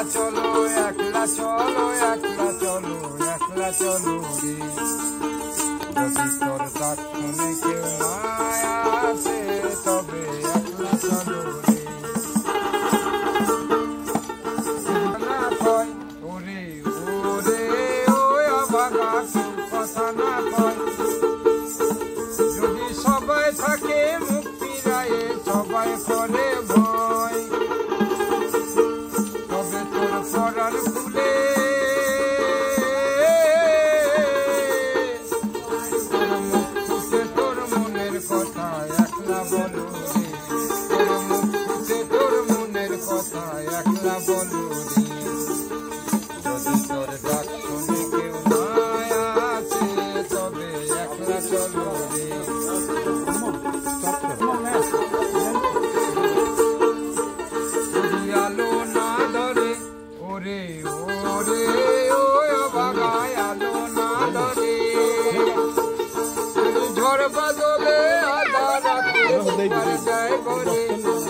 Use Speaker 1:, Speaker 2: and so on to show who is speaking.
Speaker 1: চলো একলা চলো একলা চলো একলা চলো রে যদি তোর ডাক শুনে কেউ না আসে তবে একলা চলো রে না কয় ওরে ওরে ও অভাগা কেউ কথা না কয় যদি সবাই থাকে মুক্তি রায়ে সবাই করে ভয় তবে তোর পরার খুলে তোর মুখ ফুটে তোর মনের কথা একলা বলো রে তোর মুখ ফুটে তোর মনের কথা একলা বলো রে যদি তোর ডাক শুনে কেউ না আসে তবে একলা চলো রে আলো না ধরে ওরে ওরে ও বাগায় আলো না ধরে ঝড় বাদলে আধা রাতে যায় ঘরে